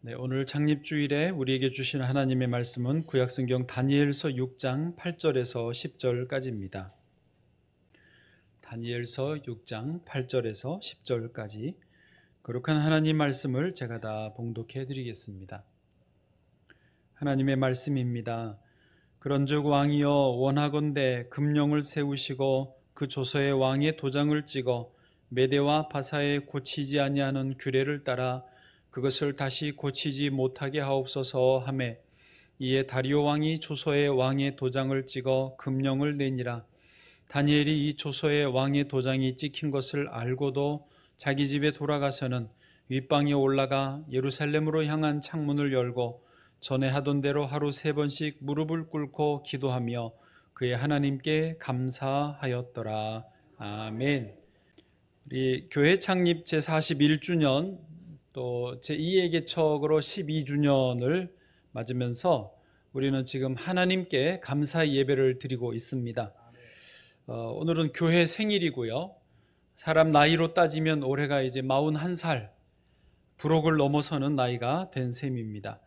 네, 오늘 창립주일에 우리에게 주신 하나님의 말씀은 구약성경 다니엘서 6장 8절에서 10절까지입니다. 다니엘서 6장 8절에서 10절까지 거룩한 하나님 말씀을 제가 다 봉독해 드리겠습니다. 하나님의 말씀입니다. 그런즉 왕이여 원하건대 금령을 세우시고 그 조서에 왕의 도장을 찍어 메대와 바사에 고치지 아니하는 규례를 따라 그것을 다시 고치지 못하게 하옵소서 하매 이에 다리오 왕이 조서에 왕의 도장을 찍어 금령을 내니라. 다니엘이 이 조서에 왕의 도장이 찍힌 것을 알고도 자기 집에 돌아가서는 윗방에 올라가 예루살렘으로 향한 창문을 열고 전에 하던 대로 하루 3번씩 무릎을 꿇고 기도하며 그의 하나님께 감사하였더라. 아멘. 우리 교회 창립 제41주년 또 제2의 개척으로 12주년을 맞으면서 우리는 지금 하나님께 감사 예배를 드리고 있습니다. 오늘은 교회 생일이고요. 사람 나이로 따지면 올해가 이제 41살, 부록을 넘어서는 나이가 된 셈입니다.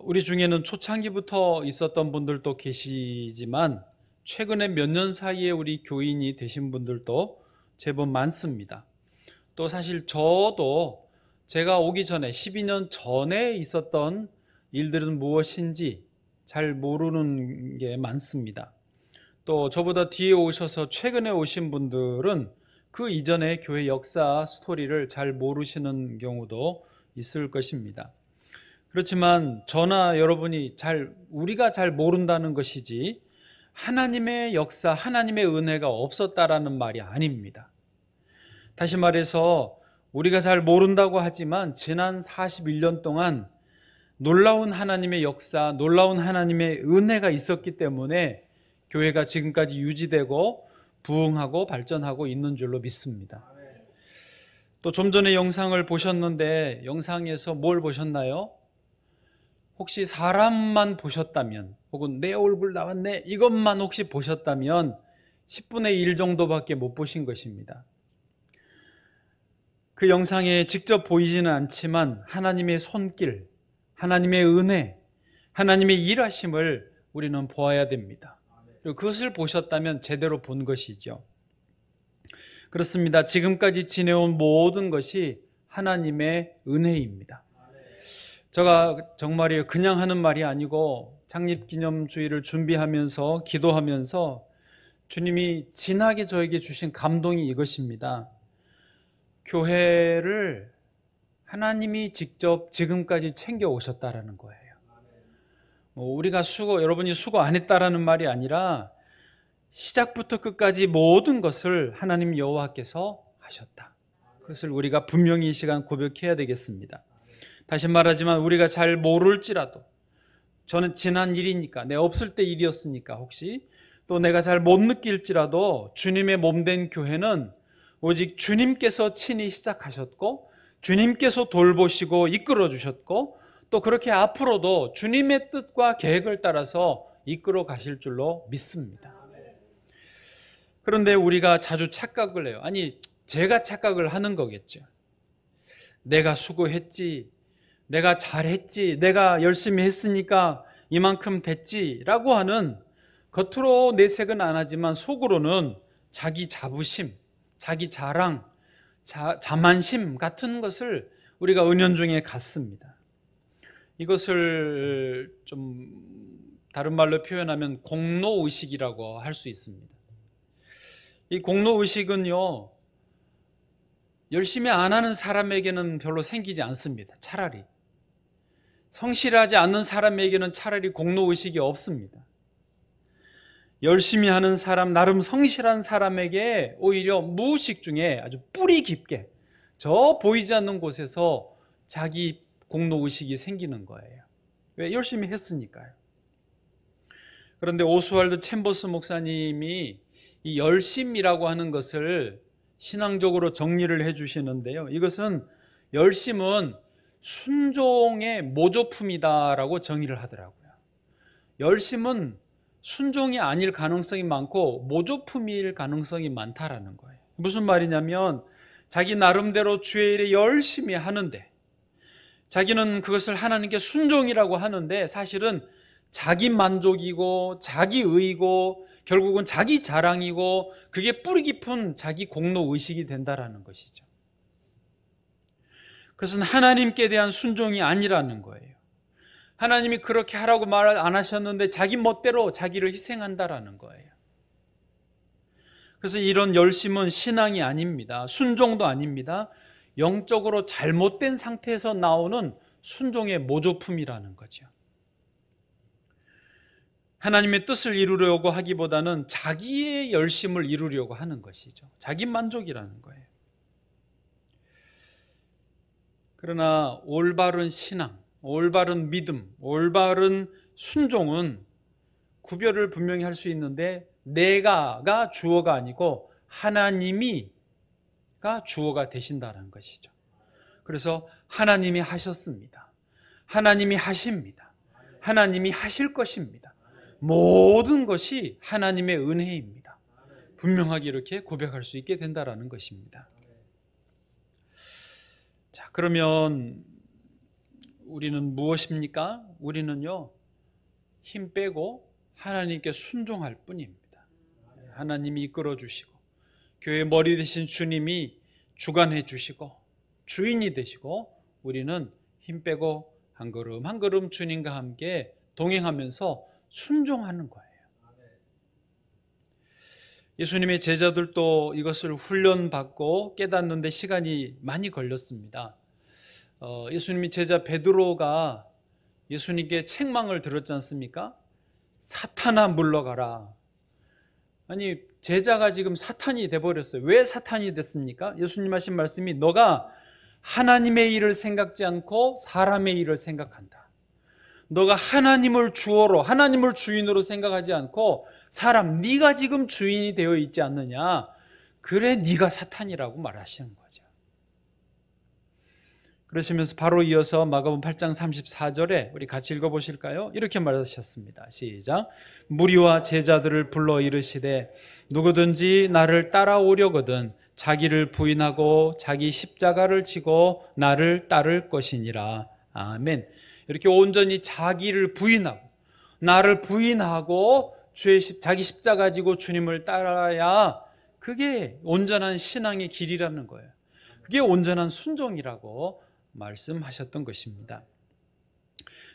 우리 중에는 초창기부터 있었던 분들도 계시지만 최근에 몇 년 사이에 우리 교인이 되신 분들도 제법 많습니다. 또 사실 저도 제가 오기 전에 12년 전에 있었던 일들은 무엇인지 잘 모르는 게 많습니다. 또 저보다 뒤에 오셔서 최근에 오신 분들은 그 이전의 교회 역사 스토리를 잘 모르시는 경우도 있을 것입니다. 그렇지만 저나 여러분이 우리가 잘 모른다는 것이지 하나님의 역사, 하나님의 은혜가 없었다라는 말이 아닙니다. 다시 말해서 우리가 잘 모른다고 하지만 지난 41년 동안 놀라운 하나님의 역사, 놀라운 하나님의 은혜가 있었기 때문에 교회가 지금까지 유지되고 부흥하고 발전하고 있는 줄로 믿습니다. 또 좀 전에 영상을 보셨는데 영상에서 뭘 보셨나요? 혹시 사람만 보셨다면 혹은 내 얼굴 나왔네 이것만 혹시 보셨다면 10분의 1 정도밖에 못 보신 것입니다. 그 영상에 직접 보이지는 않지만 하나님의 손길, 하나님의 은혜, 하나님의 일하심을 우리는 보아야 됩니다. 그리고 그것을 보셨다면 제대로 본 것이죠. 그렇습니다. 지금까지 지내온 모든 것이 하나님의 은혜입니다. 제가 정말이에요. 그냥 하는 말이 아니고 창립기념주일을 준비하면서 기도하면서 주님이 진하게 저에게 주신 감동이 이것입니다. 교회를 하나님이 직접 지금까지 챙겨 오셨다라는 거예요. 우리가 여러분이 수고 안 했다라는 말이 아니라 시작부터 끝까지 모든 것을 하나님 여호와께서 하셨다. 그것을 우리가 분명히 이 시간 고백해야 되겠습니다. 다시 말하지만 우리가 잘 모를지라도 저는 지난 일이니까 내 없을 때 일이었으니까 혹시 또 내가 잘 못 느낄지라도 주님의 몸된 교회는 오직 주님께서 친히 시작하셨고 주님께서 돌보시고 이끌어 주셨고 또 그렇게 앞으로도 주님의 뜻과 계획을 따라서 이끌어 가실 줄로 믿습니다. 그런데 우리가 자주 착각을 해요. 아니, 제가 착각을 하는 거겠죠. 내가 수고했지, 내가 잘했지, 내가 열심히 했으니까 이만큼 됐지 라고 하는 겉으로 내색은 안 하지만 속으로는 자기 자부심, 자기 자랑, 자만심 같은 것을 우리가 은연중에 갖습니다. 이것을 좀 다른 말로 표현하면 공로의식이라고 할 수 있습니다. 이 공로의식은요, 열심히 안 하는 사람에게는 별로 생기지 않습니다. 차라리 성실하지 않는 사람에게는 차라리 공로의식이 없습니다. 열심히 하는 사람, 나름 성실한 사람에게 오히려 무의식 중에 아주 뿌리 깊게 저 보이지 않는 곳에서 자기 공로의식이 생기는 거예요. 왜? 열심히 했으니까요. 그런데 오스왈드 챔버스 목사님이 이 열심이라고 하는 것을 신앙적으로 정리를 해주시는데요. 이것은 열심은 순종의 모조품이다라고 정의를 하더라고요. 열심은 순종이 아닐 가능성이 많고 모조품일 가능성이 많다라는 거예요. 무슨 말이냐면 자기 나름대로 주의 일에 열심히 하는데 자기는 그것을 하나님께 순종이라고 하는데 사실은 자기 만족이고 자기의고 결국은 자기 자랑이고 그게 뿌리 깊은 자기 공로의식이 된다라는 것이죠. 그것은 하나님께 대한 순종이 아니라는 거예요. 하나님이 그렇게 하라고 말 안 하셨는데 자기 멋대로 자기를 희생한다라는 거예요. 그래서 이런 열심은 신앙이 아닙니다. 순종도 아닙니다. 영적으로 잘못된 상태에서 나오는 순종의 모조품이라는 거죠. 하나님의 뜻을 이루려고 하기보다는 자기의 열심을 이루려고 하는 것이죠. 자기 만족이라는 거예요. 그러나 올바른 신앙, 올바른 믿음, 올바른 순종은 구별을 분명히 할 수 있는데 내가가 주어가 아니고 하나님이가 주어가 되신다는 것이죠. 그래서 하나님이 하셨습니다. 하나님이 하십니다. 하나님이 하실 것입니다. 모든 것이 하나님의 은혜입니다. 분명하게 이렇게 고백할 수 있게 된다는 것입니다. 자, 그러면 우리는 무엇입니까? 우리는요, 힘 빼고 하나님께 순종할 뿐입니다. 하나님이 이끌어 주시고 교회 머리 되신 주님이 주관해 주시고 주인이 되시고 우리는 힘 빼고 한 걸음 한 걸음 주님과 함께 동행하면서 순종하는 거예요. 예수님의 제자들도 이것을 훈련받고 깨닫는데 시간이 많이 걸렸습니다. 예수님의 제자 베드로가 예수님께 책망을 들었지 않습니까? 사탄아 물러가라. 아니, 제자가 지금 사탄이 돼버렸어요. 왜 사탄이 됐습니까? 예수님 하신 말씀이 너가 하나님의 일을 생각지 않고 사람의 일을 생각한다. 너가 하나님을 주어로, 하나님을 주인으로 생각하지 않고 사람, 네가 지금 주인이 되어 있지 않느냐. 그래 네가 사탄이라고 말하시는 거죠. 그러시면서 바로 이어서 마가복음 8장 34절에 우리 같이 읽어보실까요? 이렇게 말하셨습니다. 시작. 무리와 제자들을 불러 이르시되 누구든지 나를 따라오려거든 자기를 부인하고 자기 십자가를 지고 나를 따를 것이니라. 아멘. 이렇게 온전히 자기를 부인하고 나를 부인하고 자기 십자가 지고 주님을 따라야 그게 온전한 신앙의 길이라는 거예요. 그게 온전한 순종이라고 말씀하셨던 것입니다.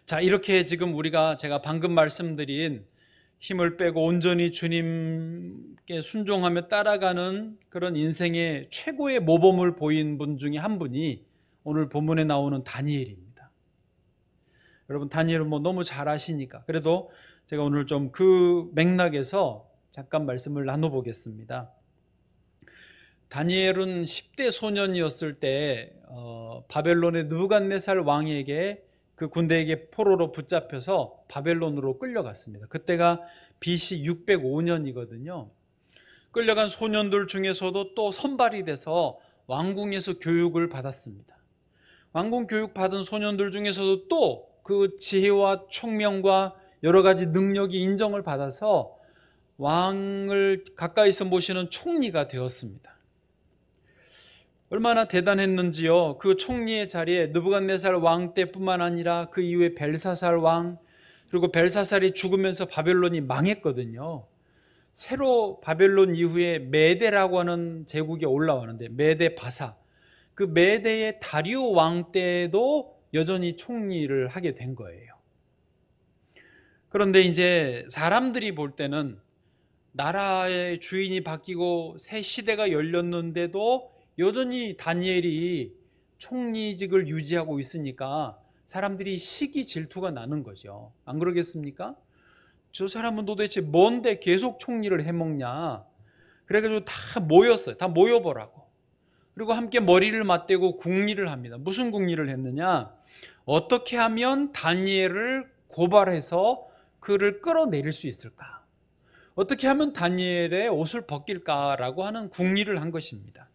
자, 이렇게 지금 제가 방금 말씀드린 힘을 빼고 온전히 주님께 순종하며 따라가는 그런 인생의 최고의 모범을 보인 분 중에 한 분이 오늘 본문에 나오는 다니엘입니다. 여러분, 다니엘은 너무 잘 아시니까 그래도 제가 오늘 좀 그 맥락에서 잠깐 말씀을 나눠보겠습니다. 다니엘은 10대 소년이었을 때 바벨론의 느부갓네살 왕에게 그 군대에게 포로로 붙잡혀서 바벨론으로 끌려갔습니다. 그때가 BC 605년이거든요. 끌려간 소년들 중에서도 또 선발이 돼서 왕궁에서 교육을 받았습니다. 왕궁 교육 받은 소년들 중에서도 또 그 지혜와 총명과 여러 가지 능력이 인정을 받아서 왕을 가까이서 모시는 총리가 되었습니다. 얼마나 대단했는지요. 그 총리의 자리에 느부갓네살 왕 때뿐만 아니라 그 이후에 벨사살 왕, 그리고 벨사살이 죽으면서 바벨론이 망했거든요. 새로 바벨론 이후에 메데라고 하는 제국이 올라왔는데 메데 바사, 그 메데의 다리오 왕 때도 여전히 총리를 하게 된 거예요. 그런데 이제 사람들이 볼 때는 나라의 주인이 바뀌고 새 시대가 열렸는데도 여전히 다니엘이 총리직을 유지하고 있으니까 사람들이 시기 질투가 나는 거죠. 안 그러겠습니까? 저 사람은 도대체 뭔데 계속 총리를 해먹냐. 그래가지고 다 모였어요. 다 모여보라고. 그리고 함께 머리를 맞대고 궁리를 합니다. 무슨 궁리를 했느냐. 어떻게 하면 다니엘을 고발해서 그를 끌어내릴 수 있을까. 어떻게 하면 다니엘의 옷을 벗길까라고 하는 궁리를 한 것입니다.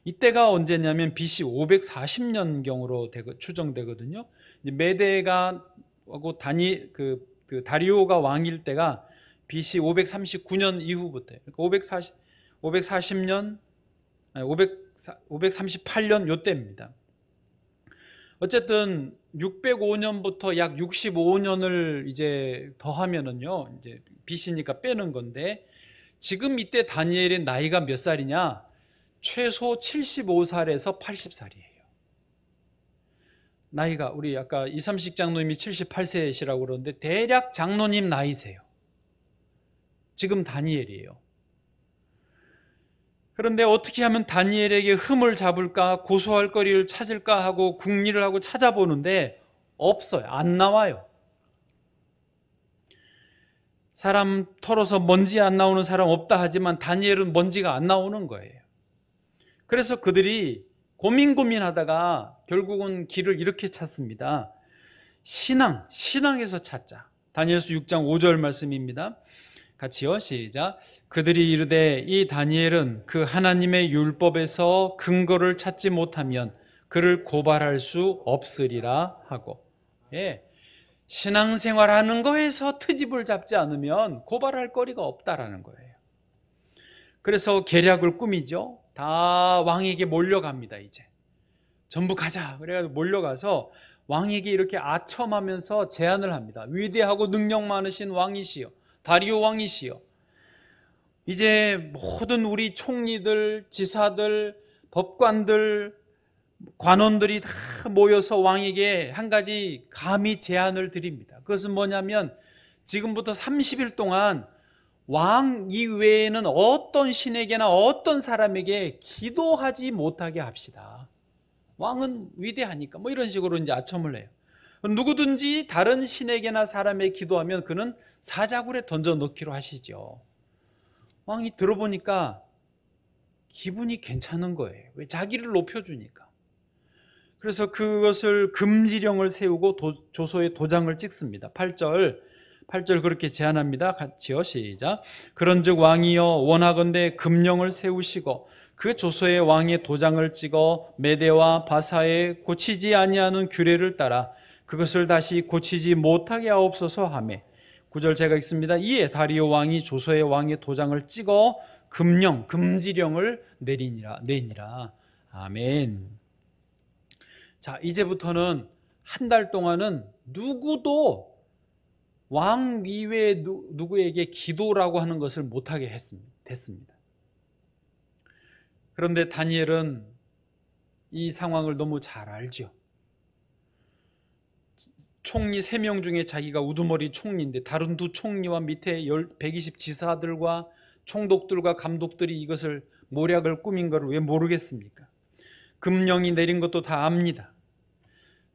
이때가 언제냐면 BC 540년경으로 추정되거든요. 메데가 하고 다리오가 왕일 때가 BC 539년 이후부터예요. 그러니까 538년 요때입니다. 어쨌든 605년부터 약 65년을 이제 더하면은요, 이제 빚이니까 빼는 건데, 지금 이때 다니엘의 나이가 몇 살이냐? 최소 75살에서 80살이에요. 나이가, 우리 아까 이삼식 장로님이 78세시라고 그러는데 대략 장로님 나이세요. 지금 다니엘이에요. 그런데 어떻게 하면 다니엘에게 흠을 잡을까, 고소할 거리를 찾을까 하고 궁리를 하고 찾아보는데 없어요. 안 나와요. 사람 털어서 먼지 안 나오는 사람 없다 하지만 다니엘은 먼지가 안 나오는 거예요. 그래서 그들이 고민하다가 결국은 길을 이렇게 찾습니다. 신앙에서 찾자. 다니엘서 6장 5절 말씀입니다. 같이요, 시작. 그들이 이르되 이 다니엘은 그 하나님의 율법에서 근거를 찾지 못하면 그를 고발할 수 없으리라 하고. 예, 신앙생활하는 거에서 트집을 잡지 않으면 고발할 거리가 없다라는 거예요. 그래서 계략을 꾸미죠. 다 왕에게 몰려갑니다. 이제 전부 가자. 그래가지고 몰려가서 왕에게 이렇게 아첨하면서 제안을 합니다. 위대하고 능력 많으신 왕이시여, 다리오 왕이시여, 이제 모든 우리 총리들, 지사들, 법관들, 관원들이 다 모여서 왕에게 한 가지 감히 제안을 드립니다. 그것은 뭐냐면 지금부터 30일 동안 왕 이외에는 어떤 신에게나 어떤 사람에게 기도하지 못하게 합시다. 왕은 위대하니까 뭐 이런 식으로 이제 아첨을 해요. 누구든지 다른 신에게나 사람에게 기도하면 그는 사자굴에 던져 넣기로 하시죠. 왕이 들어보니까 기분이 괜찮은 거예요. 왜? 자기를 높여주니까. 그래서 그것을 금지령을 세우고 조서에 도장을 찍습니다. 8절 그렇게 제안합니다. 같이요, 시작. 그런즉 왕이여 원하건대 금령을 세우시고 그 조서에 왕의 도장을 찍어 메대와 바사에 고치지 아니하는 규례를 따라 그것을 다시 고치지 못하게 하옵소서 하매. 9절 제가 읽습니다. 이에 다리오 왕이 조서에 왕의 도장을 찍어 금지령을 내니라. 아멘. 자, 이제부터는 한 달 동안은 누구도 왕 이외에 누구에게 기도라고 하는 것을 못하게 됐습니다. 그런데 다니엘은 이 상황을 너무 잘 알죠. 총리 3명 중에 자기가 우두머리 총리인데 다른 두 총리와 밑에 120 지사들과 총독들과 감독들이 이것을 모략을 꾸민 걸 왜 모르겠습니까? 금령이 내린 것도 다 압니다.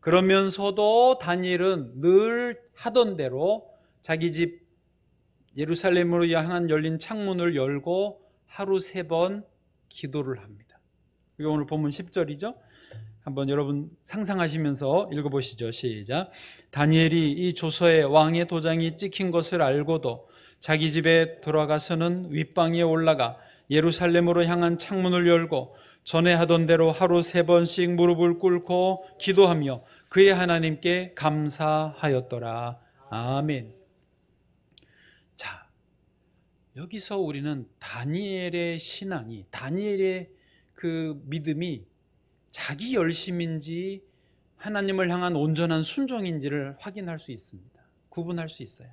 그러면서도 다니엘은 늘 하던 대로 자기 집 예루살렘으로 향한 열린 창문을 열고 하루 3번 기도를 합니다. 이게 오늘 본문 10절이죠. 한번 여러분 상상하시면서 읽어보시죠. 시작. 다니엘이 이 조서에 왕의 도장이 찍힌 것을 알고도 자기 집에 돌아가서는 윗방에 올라가 예루살렘으로 향한 창문을 열고 전에 하던 대로 하루 3번씩 무릎을 꿇고 기도하며 그의 하나님께 감사하였더라. 아멘. 자, 여기서 우리는 다니엘의 신앙이, 다니엘의 그 믿음이 자기 열심인지 하나님을 향한 온전한 순종인지를 확인할 수 있습니다. 구분할 수 있어요.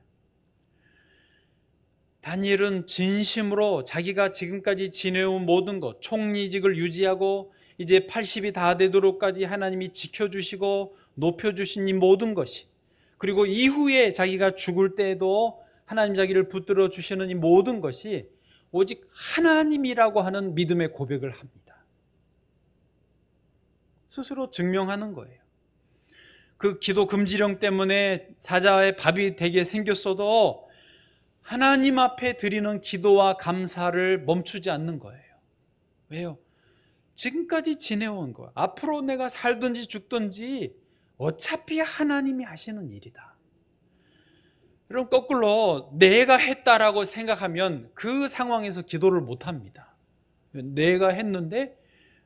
다니엘은 진심으로 자기가 지금까지 지내온 모든 것, 총리직을 유지하고 이제 80이 다 되도록까지 하나님이 지켜주시고 높여주신 이 모든 것이, 그리고 이후에 자기가 죽을 때에도 하나님 자기를 붙들어 주시는 이 모든 것이 오직 하나님이라고 하는 믿음의 고백을 합니다. 스스로 증명하는 거예요. 그 기도 금지령 때문에 사자의 밥이 되게 생겼어도 하나님 앞에 드리는 기도와 감사를 멈추지 않는 거예요. 왜요? 지금까지 지내온 거, 앞으로 내가 살든지 죽든지 어차피 하나님이 하시는 일이다. 여러분, 거꾸로 내가 했다라고 생각하면 그 상황에서 기도를 못합니다. 내가 했는데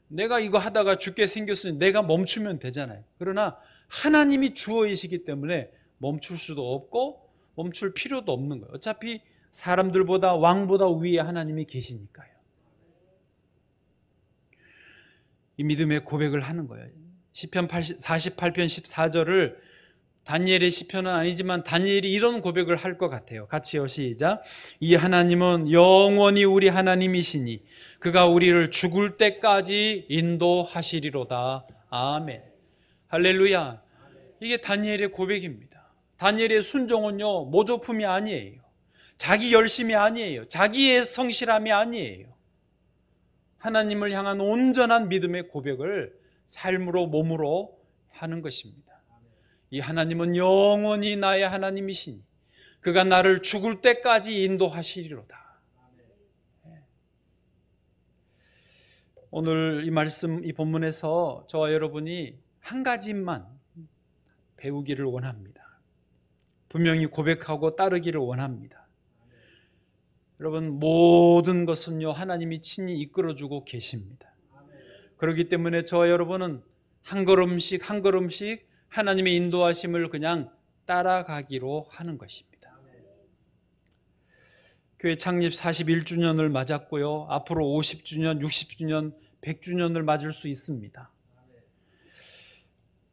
내가 이거 하다가 죽게 생겼으니 내가 멈추면 되잖아요. 그러나 하나님이 주어이시기 때문에 멈출 수도 없고 멈출 필요도 없는 거예요. 어차피 사람들보다 왕보다 위에 하나님이 계시니까요. 이 믿음의 고백을 하는 거예요. 시편 48편 14절을 다니엘의 시편은 아니지만 다니엘이 이런 고백을 할 것 같아요. 같이요, 시작. 이 하나님은 영원히 우리 하나님이시니 그가 우리를 죽을 때까지 인도하시리로다. 아멘. 할렐루야. 이게 다니엘의 고백입니다. 다니엘의 순종은요, 모조품이 아니에요. 자기 열심이 아니에요. 자기의 성실함이 아니에요. 하나님을 향한 온전한 믿음의 고백을 삶으로 몸으로 하는 것입니다. 이 하나님은 영원히 나의 하나님이시니 그가 나를 죽을 때까지 인도하시리로다. 오늘 이 말씀, 이 본문에서 저와 여러분이 한 가지만 배우기를 원합니다. 분명히 고백하고 따르기를 원합니다. 여러분, 모든 것은요, 하나님이 친히 이끌어주고 계십니다. 그렇기 때문에 저와 여러분은 한 걸음씩 한 걸음씩 하나님의 인도하심을 그냥 따라가기로 하는 것입니다. 교회 창립 41주년을 맞았고요. 앞으로 50주년, 60주년, 100주년을 맞을 수 있습니다.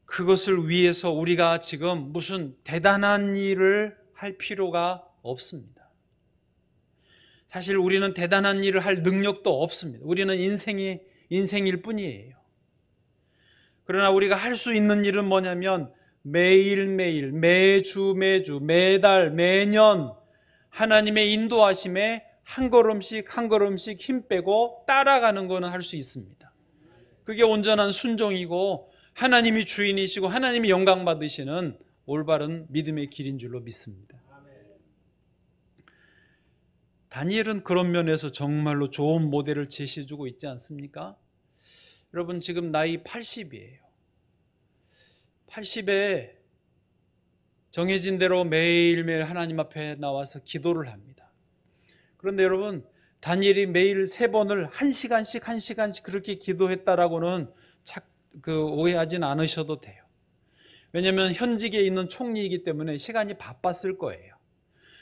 그것을 위해서 우리가 지금 무슨 대단한 일을 할 필요가 없습니다. 사실 우리는 대단한 일을 할 능력도 없습니다. 우리는 인생일 뿐이에요. 그러나 우리가 할 수 있는 일은 뭐냐면 매일매일, 매주, 매달, 매년 하나님의 인도하심에 한 걸음씩 한 걸음씩 힘 빼고 따라가는 것은 할 수 있습니다. 그게 온전한 순종이고 하나님이 주인이시고 하나님이 영광 받으시는 올바른 믿음의 길인 줄로 믿습니다. 다니엘은 그런 면에서 정말로 좋은 모델을 제시해주고 있지 않습니까? 여러분, 지금 나이 80이에요. 80에 정해진 대로 매일매일 하나님 앞에 나와서 기도를 합니다. 그런데 여러분, 다니엘이 매일 3번을 1시간씩 그렇게 기도했다라고는 오해하진 않으셔도 돼요. 왜냐하면 현직에 있는 총리이기 때문에 시간이 바빴을 거예요.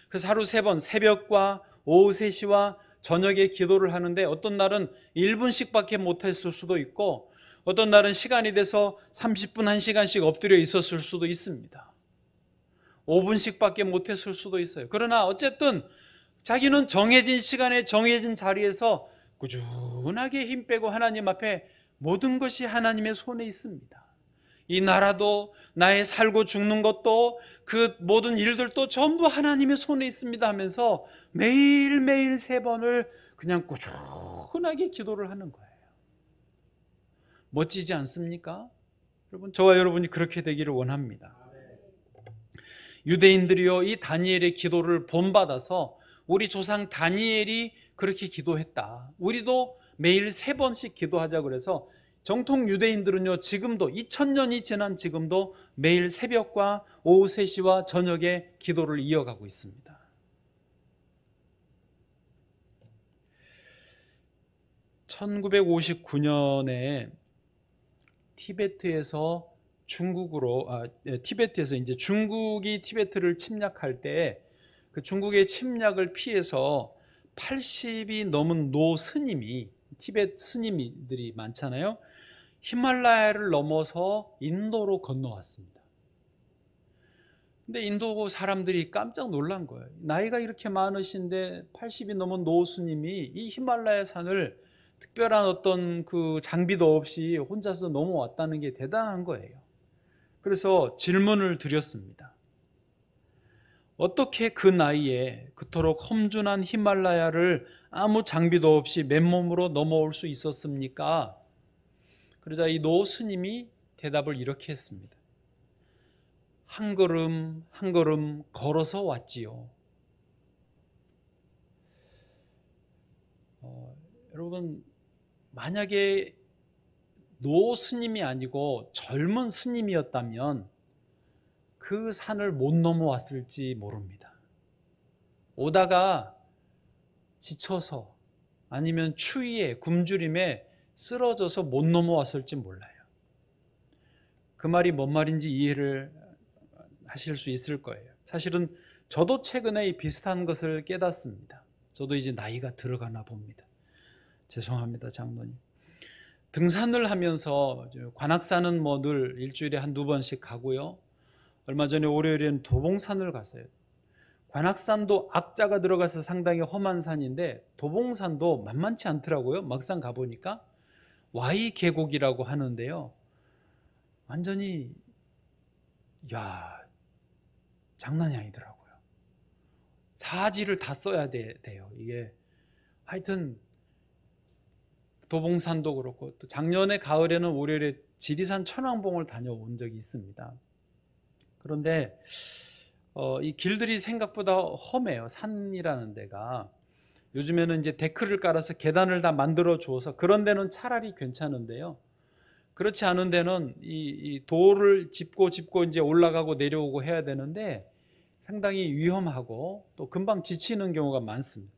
그래서 하루 3번, 새벽과 오후 3시와 저녁에 기도를 하는데 어떤 날은 1분씩밖에 못했을 수도 있고 어떤 날은 시간이 돼서 30분, 1시간씩 엎드려 있었을 수도 있습니다. 5분씩밖에 못했을 수도 있어요. 그러나 어쨌든 자기는 정해진 시간에 정해진 자리에서 꾸준하게 힘 빼고 하나님 앞에 모든 것이 하나님의 손에 있습니다. 이 나라도 나의 살고 죽는 것도 그 모든 일들도 전부 하나님의 손에 있습니다 하면서 매일매일 3번을 그냥 꾸준하게 기도를 하는 거예요. 멋지지 않습니까? 여러분, 저와 여러분이 그렇게 되기를 원합니다. 유대인들이요, 이 다니엘의 기도를 본받아서 우리 조상 다니엘이 그렇게 기도했다. 우리도 매일 3번씩 기도하자 그래서 정통 유대인들은요, 지금도 2000년이 지난 지금도 매일 새벽과 오후 3시와 저녁에 기도를 이어가고 있습니다. (1959년에) 티베트에서 이제 중국이 티베트를 침략할 때 그 중국의 침략을 피해서 80이 넘은 노스님이, 티베트 스님들이 많잖아요. 히말라야를 넘어서 인도로 건너왔습니다. 근데 인도 사람들이 깜짝 놀란 거예요. 나이가 이렇게 많으신데 80이 넘은 노스님이 이 히말라야 산을 특별한 어떤 그 장비도 없이 혼자서 넘어왔다는 게 대단한 거예요. 그래서 질문을 드렸습니다. 어떻게 그 나이에 그토록 험준한 히말라야를 아무 장비도 없이 맨몸으로 넘어올 수 있었습니까? 그러자 이 노 스님이 대답을 이렇게 했습니다. 한 걸음 한 걸음 걸어서 왔지요. 여러분, 만약에 노 스님이 아니고 젊은 스님이었다면 그 산을 못 넘어왔을지 모릅니다. 오다가 지쳐서 아니면 추위에 굶주림에 쓰러져서 못 넘어왔을지 몰라요. 그 말이 뭔 말인지 이해를 하실 수 있을 거예요. 사실은 저도 최근에 비슷한 것을 깨닫습니다. 저도 이제 나이가 들어가나 봅니다. 죄송합니다, 장로님. 등산을 하면서 관악산은 뭐 늘 일주일에 한두 번씩 가고요. 얼마 전에 월요일에는 도봉산을 갔어요. 관악산도 악자가 들어가서 상당히 험한 산인데 도봉산도 만만치 않더라고요. 막상 가보니까 Y 계곡이라고 하는데요. 완전히 장난이 아니더라고요. 사지를 다 써야 돼요. 이게 하여튼 도봉산도 그렇고, 또 작년에 가을에는 월요일에 지리산 천왕봉을 다녀온 적이 있습니다. 그런데 이 길들이 생각보다 험해요. 산이라는 데가. 요즘에는 이제 데크를 깔아서 계단을 다 만들어 줘서 그런 데는 차라리 괜찮은데요. 그렇지 않은 데는 이 돌을 짚고 이제 올라가고 내려오고 해야 되는데 상당히 위험하고 또 금방 지치는 경우가 많습니다.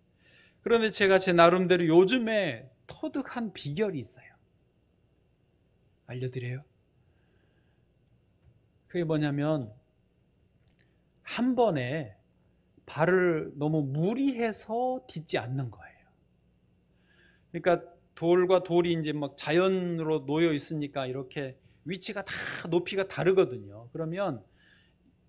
그런데 제가 제 나름대로 요즘에 터득한 비결이 있어요. 알려드려요. 그게 뭐냐면 한 번에 발을 너무 무리해서 딛지 않는 거예요. 그러니까 돌과 돌이 이제 막 자연으로 놓여 있으니까 이렇게 위치가 다 높이가 다르거든요. 그러면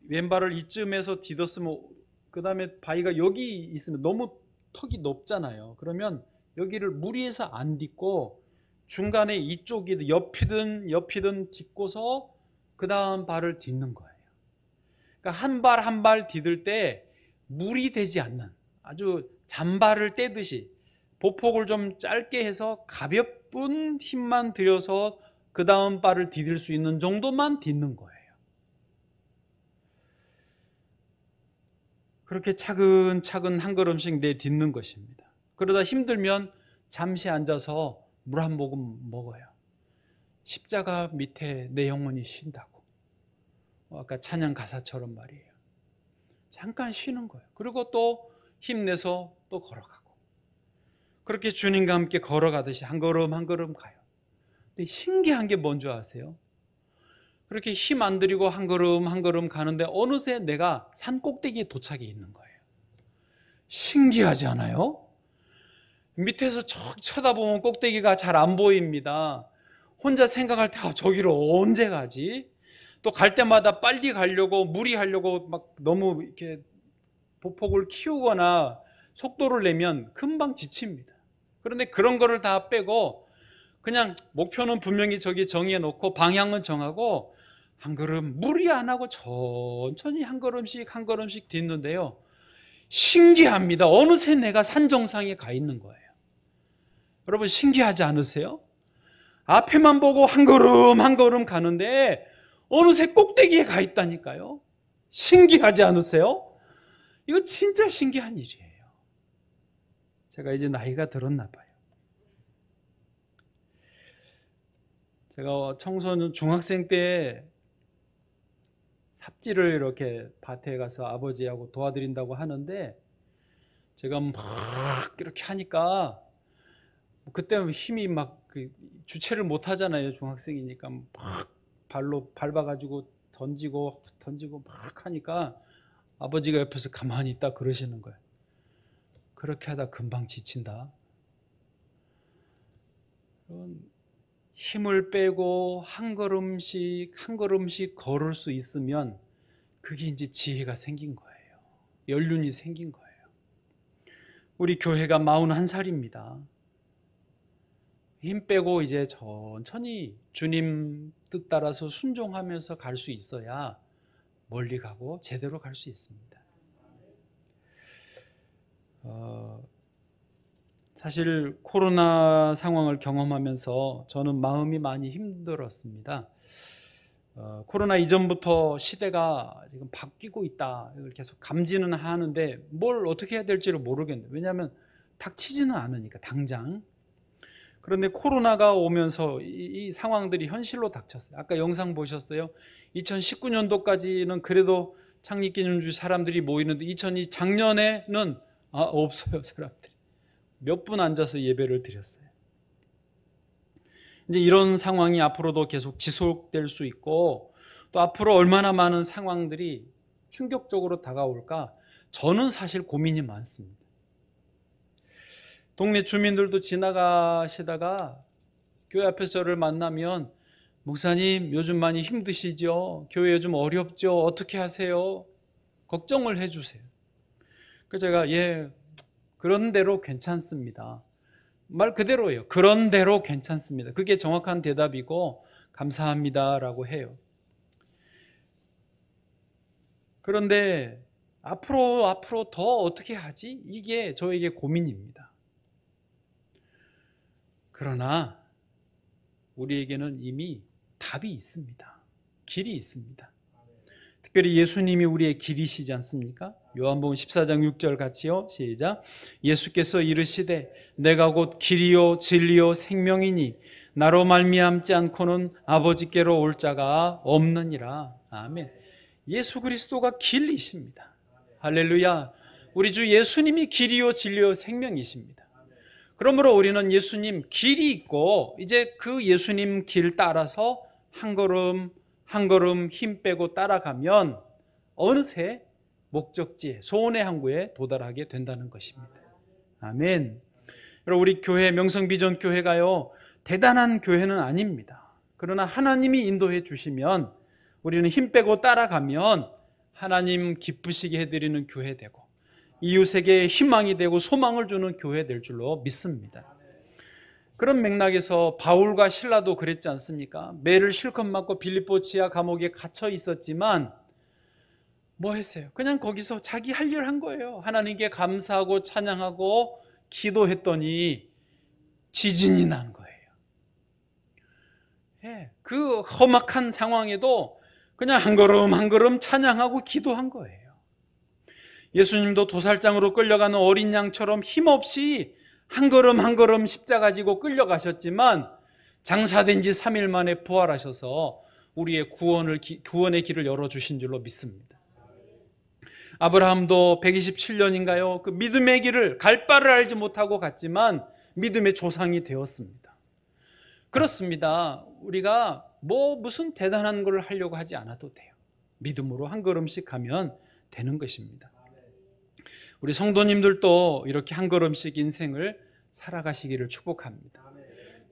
왼발을 이쯤에서 디뎠으면 그 다음에 바위가 여기 있으면 너무 턱이 높잖아요. 그러면 여기를 무리해서 안 딛고 중간에 이쪽이 옆이든 딛고서 그 다음 발을 딛는 거예요. 그러니까 한 발 한 발 디딜 때 무리되지 않는, 아주 잔발을 떼듯이 보폭을 좀 짧게 해서 가볍은 힘만 들여서 그 다음 발을 디딜 수 있는 정도만 딛는 거예요. 그렇게 차근차근 한 걸음씩 내딛는 것입니다. 그러다 힘들면 잠시 앉아서 물 한 모금 먹어요. 십자가 밑에 내 영혼이 쉰다고. 아까 찬양 가사처럼 말이에요. 잠깐 쉬는 거예요. 그리고 또 힘내서 또 걸어가고. 그렇게 주님과 함께 걸어가듯이 한 걸음 한 걸음 가요. 근데 신기한 게 뭔지 아세요? 그렇게 힘 안 들이고 한 걸음 한 걸음 가는데 어느새 내가 산 꼭대기에 도착해 있는 거예요. 신기하지 않아요? 밑에서 척 쳐다보면 꼭대기가 잘 안 보입니다. 혼자 생각할 때 저기로 언제 가지? 또 갈 때마다 빨리 가려고 무리하려고 막 너무 이렇게 보폭을 키우거나 속도를 내면 금방 지칩니다. 그런데 그런 거를 다 빼고 그냥 목표는 분명히 저기 정해 놓고 방향은 정하고 한 걸음 무리 안 하고 천천히 한 걸음씩 딛는데요. 신기합니다. 어느새 내가 산 정상에 가 있는 거예요. 여러분 신기하지 않으세요? 앞에만 보고 한 걸음 가는데 어느새 꼭대기에 가 있다니까요. 신기하지 않으세요? 이거 진짜 신기한 일이에요. 제가 이제 나이가 들었나 봐요. 제가 청소년 중학생 때 삽질을 이렇게 밭에 가서 아버지하고 도와드린다고 하는데 제가 막 이렇게 하니까 그때 힘이 막 주체를 못 하잖아요. 중학생이니까 막 발로 밟아가지고 던지고 막 하니까 아버지가 옆에서 가만히 있다 그러시는 거예요. 그렇게 하다 금방 지친다. 힘을 빼고 한 걸음씩 걸을 수 있으면 그게 이제 지혜가 생긴 거예요. 연륜이 생긴 거예요. 우리 교회가 41살입니다. 힘 빼고 이제 천천히 주님 뜻 따라서 순종하면서 갈 수 있어야 멀리 가고 제대로 갈 수 있습니다. 사실 코로나 상황을 경험하면서 저는 마음이 많이 힘들었습니다. 코로나 이전부터 시대가 지금 바뀌고 있다 이걸 계속 감지는 하는데 뭘 어떻게 해야 될지를 모르겠네요. 왜냐하면 닥치지는 않으니까 당장. 그런데 코로나가 오면서 이 상황들이 현실로 닥쳤어요. 아까 영상 보셨어요? 2019년도까지는 그래도 창립기념주의 사람들이 모이는데 작년에는 없어요. 사람들이 몇 분 앉아서 예배를 드렸어요. 이제 이런 상황이 앞으로도 계속 지속될 수 있고 또 앞으로 얼마나 많은 상황들이 충격적으로 다가올까 저는 사실 고민이 많습니다. 동네 주민들도 지나가시다가 교회 앞에서 저를 만나면 목사님 요즘 많이 힘드시죠? 교회 요즘 어렵죠? 어떻게 하세요? 걱정을 해주세요. 그래서 제가 그런 대로 괜찮습니다. 말 그대로예요. 그런 대로 괜찮습니다. 그게 정확한 대답이고 감사합니다라고 해요. 그런데 앞으로 더 어떻게 하지? 이게 저에게 고민입니다. 그러나 우리에게는 이미 답이 있습니다. 길이 있습니다. 특별히 예수님이 우리의 길이시지 않습니까? 요한복음 14장 6절 같이요. 시작. 예수께서 이르시되 내가 곧 길이요 진리요 생명이니 나로 말미암지 않고는 아버지께로 올 자가 없느니라. 아멘. 예수 그리스도가 길이십니다. 할렐루야. 우리 주 예수님이 길이요 진리요 생명이십니다. 그러므로 우리는 예수님 길이 있고 이제 그 예수님 길 따라서 한 걸음 한 걸음 힘 빼고 따라가면 어느새 목적지에 소원의 항구에 도달하게 된다는 것입니다. 아멘. 여러분, 우리 교회 명성비전교회가요 대단한 교회는 아닙니다. 그러나 하나님이 인도해 주시면 우리는 힘 빼고 따라가면 하나님 기쁘시게 해드리는 교회 되고 이웃에게 희망이 되고 소망을 주는 교회 될 줄로 믿습니다. 그런 맥락에서 바울과 실라도 그랬지 않습니까? 매를 실컷 맞고 빌립보 지하 감옥에 갇혀 있었지만 뭐 했어요? 그냥 거기서 자기 할 일 한 거예요. 하나님께 감사하고 찬양하고 기도했더니 지진이 난 거예요. 그 험악한 상황에도 그냥 한 걸음 한 걸음 찬양하고 기도한 거예요. 예수님도 도살장으로 끌려가는 어린 양처럼 힘없이 한 걸음 한 걸음 십자가 지고 끌려가셨지만 장사된 지 3일 만에 부활하셔서 우리의 구원의 길을 열어주신 줄로 믿습니다. 아브라함도 127년인가요? 그 믿음의 길을 갈 바를 알지 못하고 갔지만 믿음의 조상이 되었습니다. 그렇습니다. 우리가 무슨 대단한 걸 하려고 하지 않아도 돼요. 믿음으로 한 걸음씩 가면 되는 것입니다. 우리 성도님들도 이렇게 한 걸음씩 인생을 살아가시기를 축복합니다.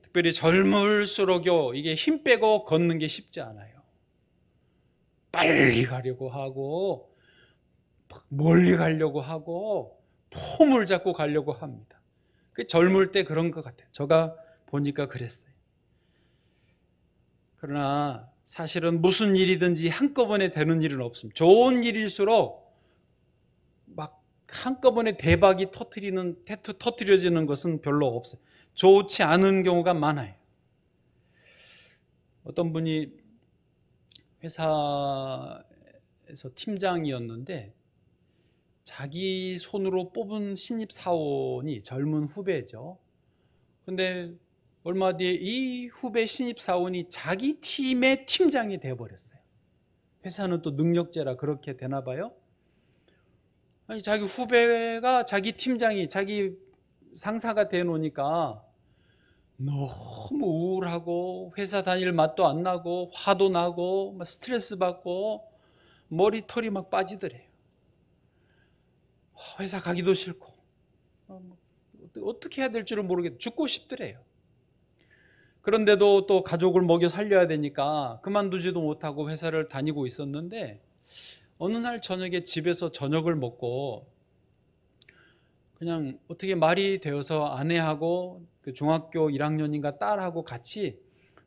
특별히 젊을수록요 이게 힘 빼고 걷는 게 쉽지 않아요. 빨리 가려고 하고 멀리 가려고 하고 폼을 잡고 가려고 합니다. 그 젊을 때 그런 것 같아요. 제가 보니까 그랬어요. 그러나 사실은 무슨 일이든지 한꺼번에 되는 일은 없습니다. 좋은 일일수록 막 한꺼번에 대박이 터뜨려지는 것은 별로 없어요. 좋지 않은 경우가 많아요. 어떤 분이 회사에서 팀장이었는데 자기 손으로 뽑은 신입사원이 젊은 후배죠. 근데 얼마 뒤에 이 후배 신입사원이 자기 팀의 팀장이 되어버렸어요. 회사는 또 능력제라 그렇게 되나 봐요. 아니, 자기 후배가 자기 팀장이 자기 상사가 되어놓으니까 너무 우울하고 회사 다닐 맛도 안 나고 화도 나고 스트레스 받고 머리털이 막 빠지더래요. 회사 가기도 싫고 어떻게 해야 될 줄을 모르겠고 죽고 싶더래요. 그런데도 또 가족을 먹여 살려야 되니까 그만두지도 못하고 회사를 다니고 있었는데 어느 날 저녁에 집에서 저녁을 먹고 그냥 어떻게 말이 되어서 아내하고 그 중학교 1학년인가 딸하고 같이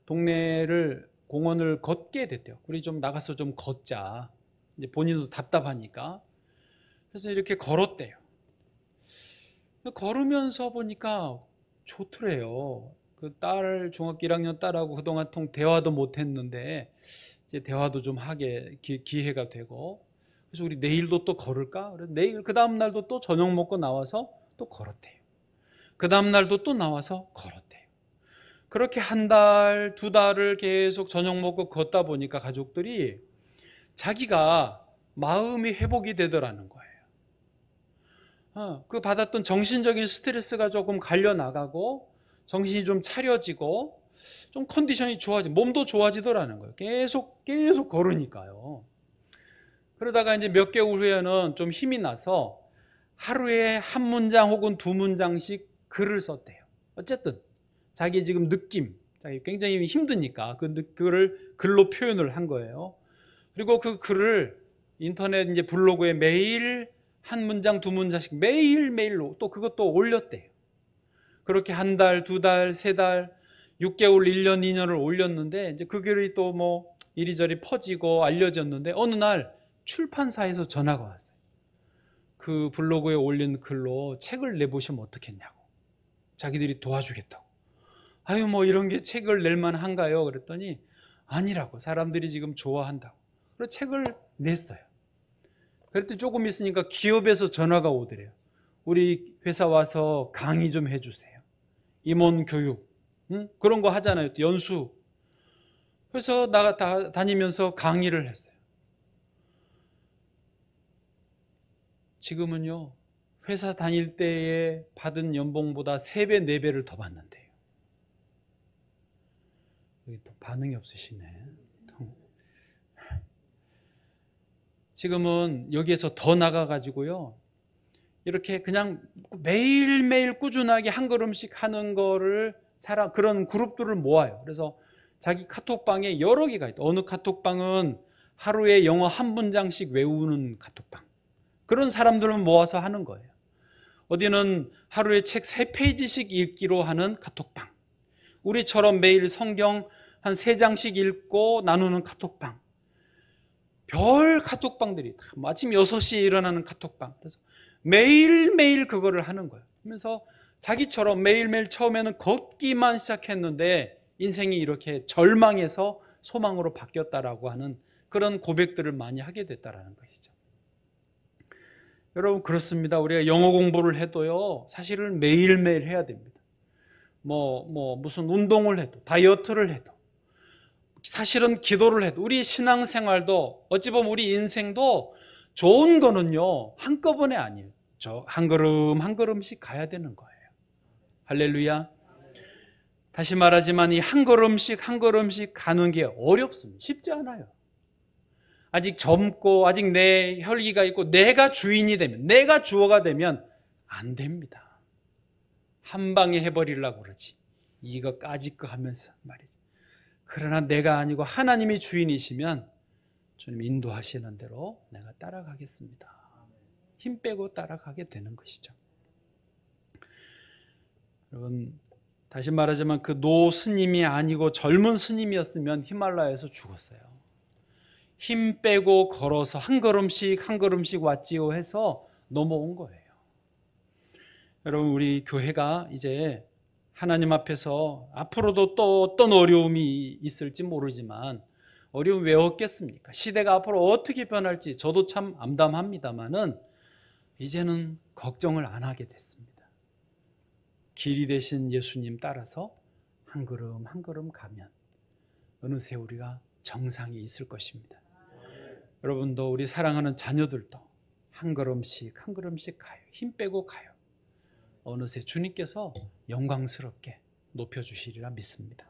동네를 공원을 걷게 됐대요. 우리 좀 나가서 좀 걷자. 이제 본인도 답답하니까. 그래서 이렇게 걸었대요. 걸으면서 보니까 좋더래요. 그 딸, 중학교 1학년 딸하고 그동안 대화도 못 했는데 이제 대화도 좀 하게 기회가 되고, 그래서 우리 내일도 또 걸을까? 그래서 내일 그 다음 날도 또 저녁 먹고 나와서 또 걸었대요. 그 다음 날도 또 나와서 걸었대요. 그렇게 한 달, 두 달을 계속 저녁 먹고 걷다 보니까 가족들이 자기가 마음이 회복이 되더라는 거예요. 그 받았던 정신적인 스트레스가 조금 갈려나가고 정신이 좀 차려지고 좀 컨디션이 좋아지고 몸도 좋아지더라는 거예요. 계속 걸으니까요. 그러다가 이제 몇 개월 후에는 좀 힘이 나서 하루에 한 문장 혹은 두 문장씩 글을 썼대요. 어쨌든 자기 지금 느낌, 굉장히 힘드니까 그거를 글로 표현을 한 거예요. 그리고 그 글을 인터넷 이제 블로그에 매일 한 문장, 두 문장씩 매일매일 또 그것도 올렸대요. 그렇게 한 달, 두 달, 세 달, 6개월, 1년, 2년을 올렸는데 이제 그 글이 또 뭐 이리저리 퍼지고 알려졌는데 어느 날 출판사에서 전화가 왔어요. 그 블로그에 올린 글로 책을 내보시면 어떻겠냐고. 자기들이 도와주겠다고. 아유 뭐 이런 게 책을 낼 만한가요? 그랬더니 아니라고. 사람들이 지금 좋아한다고. 그래서 책을 냈어요. 그랬더니 조금 있으니까 기업에서 전화가 오더래요. 우리 회사 와서 강의 좀 해주세요. 임원 교육, 그런 거 하잖아요. 또 연수. 그래서 다니면서 강의를 했어요. 지금은요, 회사 다닐 때에 받은 연봉보다 3배, 4배를 더 받는데요. 여기 또 반응이 없으시네. 지금은 여기에서 더 나가가지고요, 이렇게 그냥 매일매일 꾸준하게 한 걸음씩 하는 거를 그런 그룹들을 모아요. 그래서 자기 카톡방에 여러 개가 있다. 어느 카톡방은 하루에 영어 한 문장씩 외우는 카톡방. 그런 사람들을 모아서 하는 거예요. 어디는 하루에 책 3페이지씩 읽기로 하는 카톡방. 우리처럼 매일 성경 한 3장씩 읽고 나누는 카톡방. 별 카톡방들이 다 아침 6시에 일어나는 카톡방. 그래서 매일매일 그거를 하는 거예요. 그러면서 자기처럼 매일매일 처음에는 걷기만 시작했는데 인생이 이렇게 절망에서 소망으로 바뀌었다라고 하는 그런 고백들을 많이 하게 됐다라는 것이죠. 여러분 그렇습니다. 우리가 영어 공부를 해도요, 사실은 매일매일 해야 됩니다. 무슨 운동을 해도, 다이어트를 해도, 사실은 기도를 해도, 우리 신앙생활도 어찌 보면 우리 인생도 좋은 거는요, 한꺼번에 아니에요. 한 걸음 한 걸음씩 가야 되는 거예요. 할렐루야. 다시 말하지만 이 한 걸음씩 한 걸음씩 가는 게 어렵습니다. 쉽지 않아요. 아직 젊고 아직 내 혈기가 있고 내가 주인이 되면, 내가 주어가 되면 안 됩니다. 한 방에 해버리려고 그러지. 이거까지 거 하면서 말이죠. 그러나 내가 아니고 하나님이 주인이시면 주님 인도하시는 대로 내가 따라가겠습니다. 힘 빼고 따라가게 되는 것이죠. 여러분 다시 말하자면 그 노 스님이 아니고 젊은 스님이었으면 히말라야에서 죽었어요. 힘 빼고 걸어서 한 걸음씩 한 걸음씩 왔지요 해서 넘어온 거예요. 여러분 우리 교회가 이제 하나님 앞에서 앞으로도 또 어떤 어려움이 있을지 모르지만, 어려움이 왜 없겠습니까? 시대가 앞으로 어떻게 변할지 저도 참 암담합니다만은 이제는 걱정을 안 하게 됐습니다. 길이 되신 예수님 따라서 한 걸음 한 걸음 가면 어느새 우리가 정상에 있을 것입니다. 여러분도 우리 사랑하는 자녀들도 한 걸음씩 한 걸음씩 가요. 힘 빼고 가요. 어느새 주님께서 영광스럽게 높여주시리라 믿습니다.